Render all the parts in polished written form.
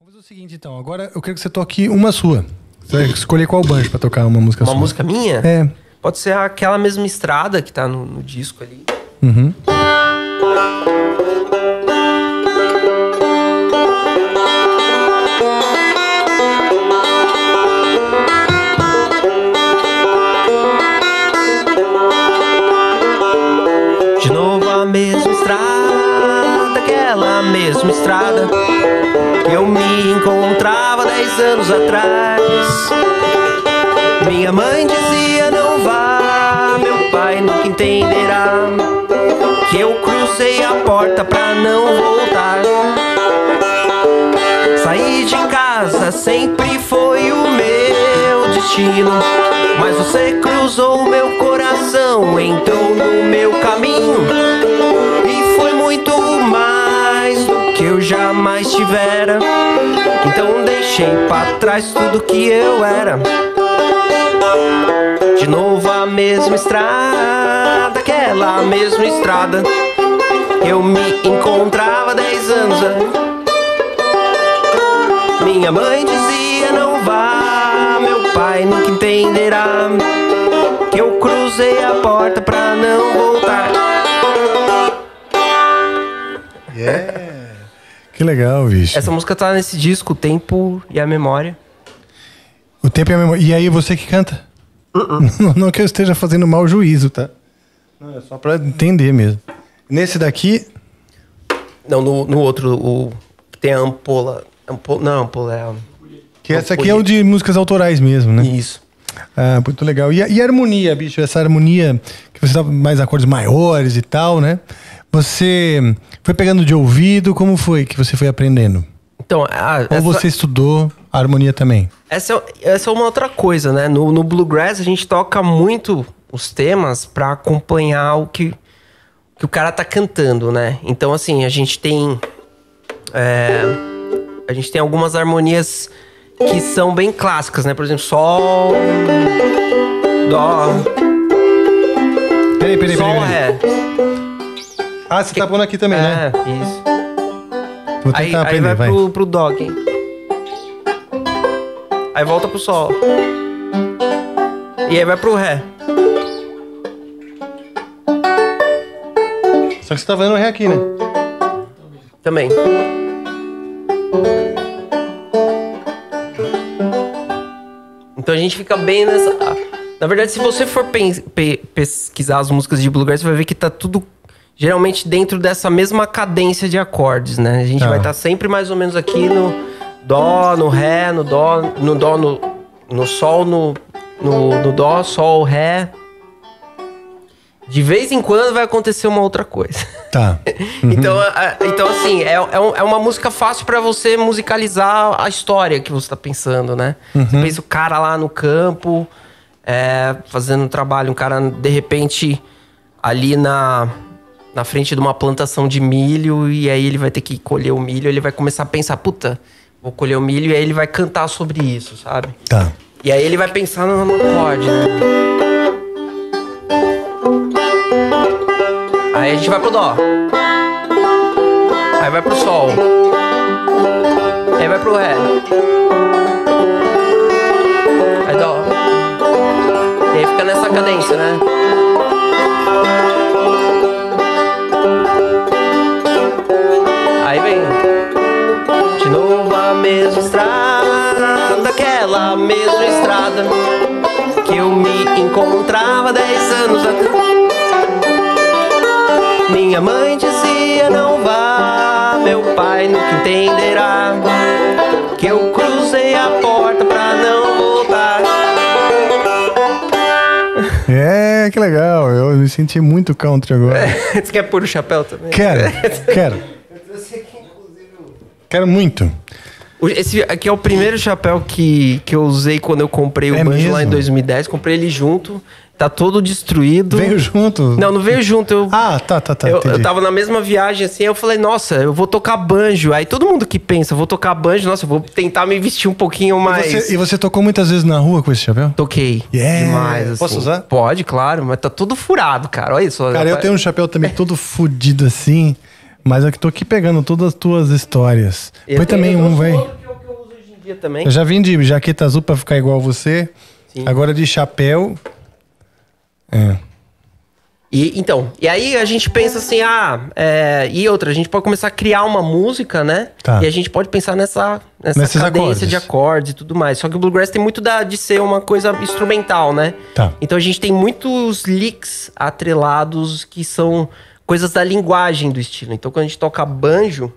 Vamos fazer o seguinte, então. Agora eu quero que você toque uma sua. Você vai escolher qual banjo pra tocar uma música sua. Uma música minha? É. Pode ser aquela mesma estrada que tá no disco ali. Uhum. De novo a mesma estrada, aquela mesma estrada que eu me encontrava 10 anos atrás. Minha mãe dizia não vá, meu pai nunca entenderá que eu cruzei a porta pra não voltar. Sair de casa sempre foi o meu destino, mas você cruzou meu coração, entrou no meu caminho e foi muito mais do que eu jamais tivera. Então deixei pra trás tudo que eu era. De novo a mesma estrada, aquela mesma estrada que eu me encontrava 10 anos antes. Minha mãe dizia não vá, meu pai nunca entenderá que eu cruzei a porta pra não voltar. Yeah. Que legal, bicho. Essa música tá nesse disco, O Tempo e a Memória. O Tempo e a Memória. E aí, você que canta? Não que eu esteja fazendo mau juízo, tá? Não, é só pra entender mesmo. Nesse daqui... Não, no outro, o que tem a ampola. Não, ampola é a... Que essa aqui é o de músicas autorais mesmo, né? Isso. Ah, muito legal. E a harmonia, bicho? Essa harmonia que você dá mais acordes maiores e tal, né? Você foi pegando de ouvido? Como foi que você foi aprendendo? Então, Ou você estudou a harmonia também? Essa é uma outra coisa, né? No Bluegrass a gente toca muito os temas pra acompanhar o que o cara tá cantando, né? Então, assim, a gente tem algumas harmonias que são bem clássicas, né? Por exemplo, Sol, Dó, Peraí. Sol, Ré. Ah, você tá pondo aqui também, né? Isso. Vou tentar Aí aprender, vai pro Dó, hein? Aí volta pro Sol. E aí vai pro Ré. Só que você tá fazendo Ré aqui, né? Também. Então a gente fica bem nessa... Na verdade, se você for pesquisar as músicas de Bluegrass, você vai ver que tá tudo geralmente dentro dessa mesma cadência de acordes, né? A gente vai estar sempre mais ou menos aqui no Dó, no Ré, no Dó, no Sol, no Dó, Sol, Ré. De vez em quando vai acontecer uma outra coisa. Tá. Uhum. Então, assim, é uma música fácil pra você musicalizar a história que você tá pensando, né? Uhum. Você pensa o cara lá no campo, fazendo um trabalho, um cara, de repente, ali na frente de uma plantação de milho, e aí ele vai ter que colher o milho, ele vai começar a pensar, puta, vou colher o milho, e aí ele vai cantar sobre isso, sabe? Tá. E aí ele vai pensar no acorde, né? Aí a gente vai pro Dó. Aí vai pro Sol. Aí vai pro Ré. Aí Dó. E aí fica nessa cadência, né? Aí vem. De novo a mesma estrada, aquela mesma estrada que eu me encontrava 10 anos atrás. Minha mãe dizia não vá, meu pai nunca entenderá que eu cruzei a porta pra não voltar. Que legal. Eu me senti muito country agora. Você quer pôr o chapéu também? Quero. Quero muito. Esse aqui é o primeiro chapéu que eu usei quando eu comprei o banjo mesmo? lá em 2010. Comprei ele junto. Tá todo destruído. Veio junto? Não veio junto. Tá. Eu tava na mesma viagem, assim, eu falei, nossa, eu vou tocar banjo. Aí todo mundo que pensa, vou tocar banjo, nossa, eu vou tentar me vestir um pouquinho mais. E você tocou muitas vezes na rua com esse chapéu? Toquei. Demais, assim. Posso usar? Pode, claro, mas tá tudo furado, cara. Olha isso. Cara, eu tenho um chapéu também todo fudido assim, mas eu tô aqui pegando todas as tuas histórias. Põe também um, velho. dia também. Eu já vim de jaqueta azul pra ficar igual você. Sim. Agora de chapéu. E aí a gente pensa assim, e outra, a gente pode começar a criar uma música, né? Tá. E a gente pode pensar nessa Nesses cadência acordes. de acordes e tudo mais. Só que o Bluegrass tem muito de ser uma coisa instrumental, né? Tá. Então a gente tem muitos licks atrelados que são coisas da linguagem do estilo. Então quando a gente toca banjo,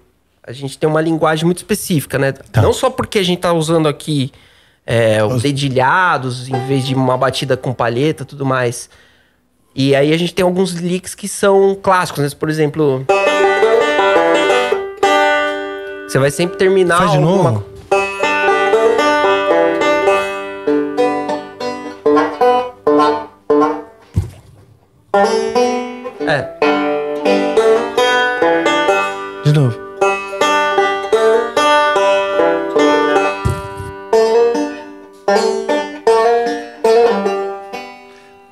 a gente tem uma linguagem muito específica, né? Tá. Não só porque a gente tá usando aqui os dedilhados em vez de uma batida com palheta e tudo mais. E aí a gente tem alguns licks que são clássicos, né? Por exemplo... Você vai sempre terminar... Faz de novo? De novo.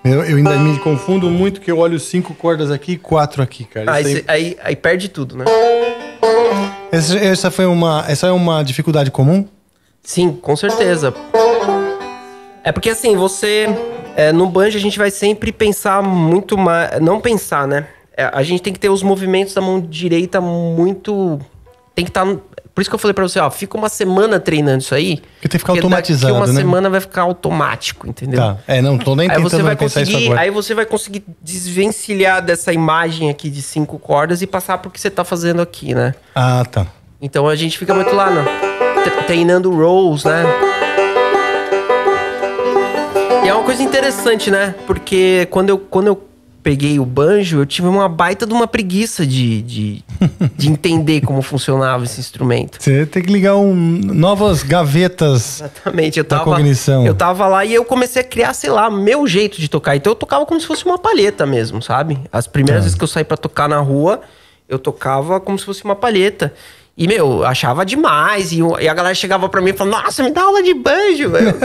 Eu ainda me confundo muito que eu olho 5 cordas aqui e 4 aqui, cara. Aí perde tudo, né? Essa é uma dificuldade comum? Sim, com certeza. É porque assim, no banjo a gente vai sempre pensar muito mais... Não pensar, né? A gente tem que ter os movimentos da mão direita muito... Tem que estar... Por isso que eu falei pra você, fica uma semana treinando isso aí. Porque tem que ficar automatizado, daqui uma né? semana vai ficar automático, entendeu? Tá. Não tô nem tentando pensar isso agora. Aí você vai conseguir desvencilhar dessa imagem aqui de 5 cordas e passar pro que você tá fazendo aqui, né? Ah, tá. Então a gente fica muito lá, né? Treinando rolls, né? E é uma coisa interessante, né? Porque quando eu peguei o banjo, eu tive uma baita de uma preguiça de entender como funcionava esse instrumento. Você tem que ligar novas gavetas. Exatamente. Da cognição. Eu tava lá e eu comecei a criar, sei lá, meu jeito de tocar. Então eu tocava como se fosse uma palheta mesmo, sabe? As primeiras vezes que eu saí pra tocar na rua, eu tocava como se fosse uma palheta. E, eu achava demais. E a galera chegava pra mim e falava, nossa, me dá aula de banjo, velho.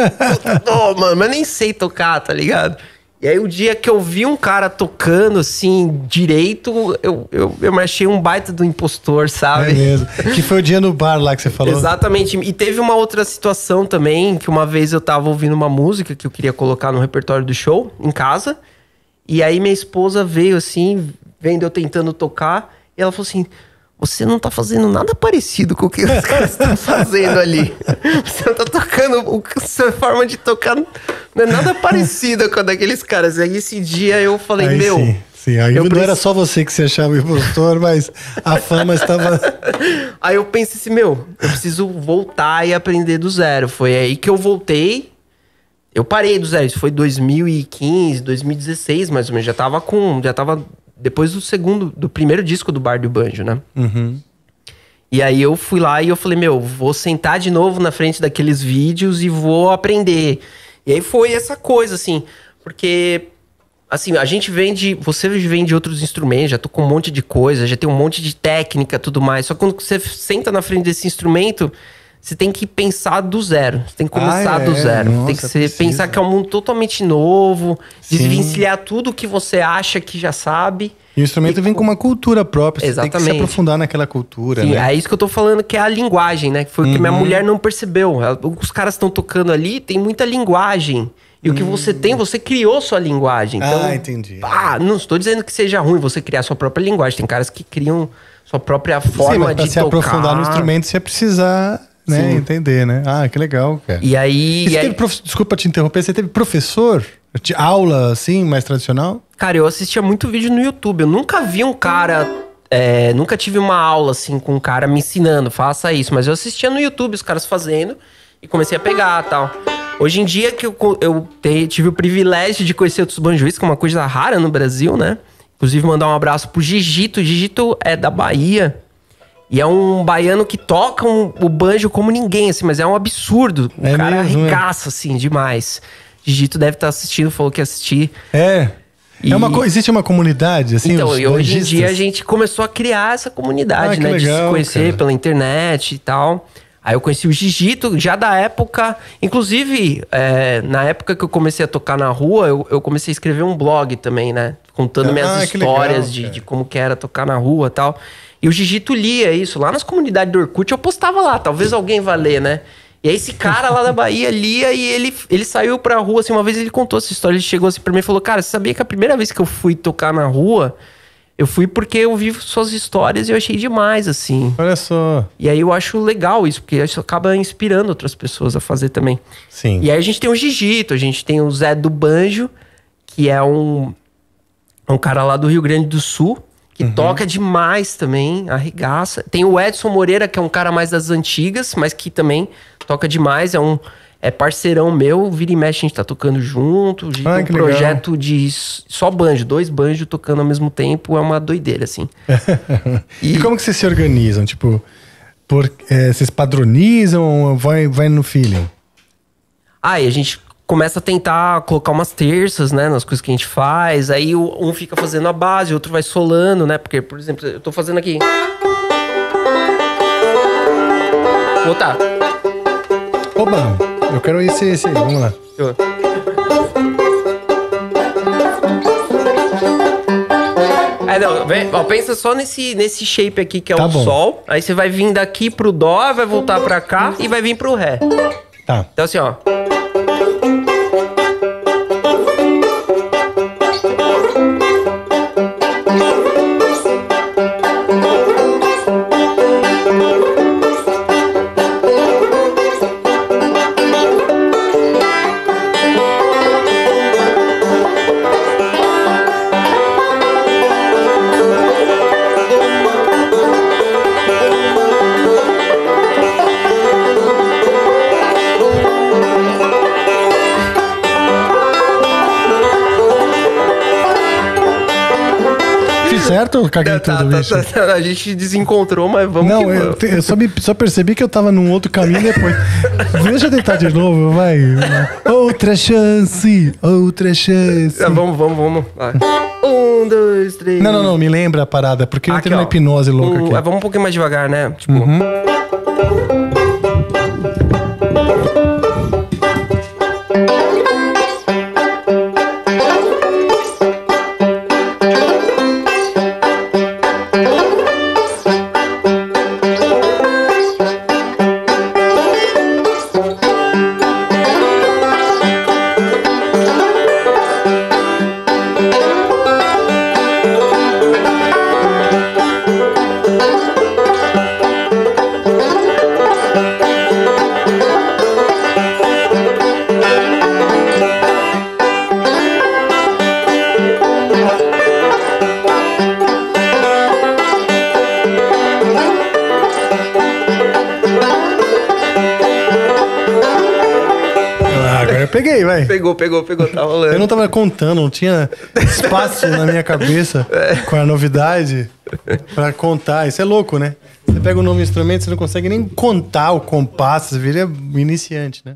Mano, mas eu nem sei tocar, tá ligado? E aí o dia que eu vi um cara tocando, assim, direito, eu me achei um baita do impostor, sabe? É mesmo. Que foi o dia no bar lá que você falou. Exatamente. E teve uma outra situação também, que uma vez eu tava ouvindo uma música que eu queria colocar no repertório do show, em casa. E aí minha esposa veio assim, vendo eu tentando tocar, e ela falou assim... Você não tá fazendo nada parecido com o que os caras estão fazendo ali. Você não tá tocando... A sua forma de tocar não é nada parecida com a daqueles caras. Aí esse dia eu falei, aí Sim. Aí não era só você que se achava impostor, mas a fama estava... Aí eu pensei assim, eu preciso voltar e aprender do zero. Foi aí que eu voltei. Eu parei do zero. Isso foi 2015, 2016, mais ou menos. Já tava depois do primeiro disco do Bar do Banjo, né? Uhum. E aí eu fui lá e eu falei, vou sentar de novo na frente daqueles vídeos e vou aprender. E aí foi essa coisa, assim, porque, assim, você vem de outros instrumentos, já tô com um monte de coisa, já tem um monte de técnica e tudo mais. Só que quando você senta na frente desse instrumento, você tem que pensar do zero. Você tem que começar do zero. Nossa, tem que pensar que é um mundo totalmente novo, desvencilhar tudo que você acha que já sabe. E o instrumento vem com uma cultura própria. Exatamente. Você tem que se aprofundar naquela cultura, Sim, né? é isso que eu tô falando, que é a linguagem, né? Que foi o que minha mulher não percebeu. Os caras estão tocando ali, tem muita linguagem. E o que você tem, você criou sua linguagem. Então, entendi. Não estou dizendo que seja ruim você criar sua própria linguagem. Tem caras que criam sua própria forma mas pra de se tocar. aprofundar no instrumento, você precisar... Né? Entender, né? Que legal, cara. E aí... Desculpa te interromper, você teve professor? Aula, assim, mais tradicional? Cara, eu assistia muito vídeo no YouTube. Eu nunca vi um cara... nunca tive uma aula, assim, com um cara me ensinando. Faça isso. Mas eu assistia no YouTube os caras fazendo. E comecei a pegar e tal. Hoje em dia que eu tive o privilégio de conhecer outros banjoistas, que é uma coisa rara no Brasil, né? Inclusive, mandar um abraço pro Gigito. O Gigito é da Bahia. E é um baiano que toca o banjo como ninguém, assim, mas é um absurdo. O cara arregaça, assim, demais. Gigito deve estar assistindo, falou que ia assistir. Existe uma comunidade, assim, então, os hoje em dia a gente começou a criar essa comunidade, né? Legal, de se conhecer, cara, pela internet e tal. Aí eu conheci o Gigito já da época... Inclusive, na época que eu comecei a tocar na rua, eu comecei a escrever um blog também, né? Contando minhas histórias legal, de como que era tocar na rua e tal. E o Gigito lia isso. Lá nas comunidades do Orkut eu postava lá. Talvez alguém vá ler, né? E aí esse cara lá da Bahia lia e ele saiu pra rua, assim, uma vez ele contou essa história, ele chegou assim pra mim e falou, cara, você sabia que a primeira vez que eu fui tocar na rua, eu fui porque eu vi suas histórias e eu achei demais, assim. Olha só. E aí eu acho legal isso, porque isso acaba inspirando outras pessoas a fazer também. Sim. E aí a gente tem o Gigito, a gente tem o Zé do Banjo, que é um cara lá do Rio Grande do Sul, que toca demais também, arregaça. Tem o Edson Moreira, que é um cara mais das antigas, mas que também toca demais, é parceirão meu, vira e mexe a gente tá tocando junto. A gente tem um projeto de só banjo, 2 banjos tocando ao mesmo tempo, é uma doideira, assim. E como que vocês se organizam? Tipo, vocês padronizam ou vai no feeling? E a gente começa a tentar colocar umas terças, né, nas coisas que a gente faz. Aí um fica fazendo a base, o outro vai solando, né? Porque, por exemplo, eu tô fazendo aqui. Vou botar. Oba, eu quero esse aí, vamos lá. Pensa só nesse shape aqui que é o Sol. Aí você vai vir daqui pro Dó, vai voltar pra cá e vai vir pro Ré. Tá. Então assim, ó. Certo ou caguei tudo, bicho? A gente desencontrou, mas vamos não, eu só percebi que eu tava num outro caminho depois. Deixa eu tentar de novo, vai. Outra chance. Vamos. Vai. 1, 2, 3. Não, me lembra a parada, porque eu tenho uma hipnose louca aqui. Vamos um pouquinho mais devagar, né? Tipo... Peguei, vai. Pegou, tá rolando. Eu não tava contando, não tinha espaço na minha cabeça com a novidade pra contar. Isso é louco, né? Você pega um novo instrumento, você não consegue nem contar o compasso, você vira iniciante, né?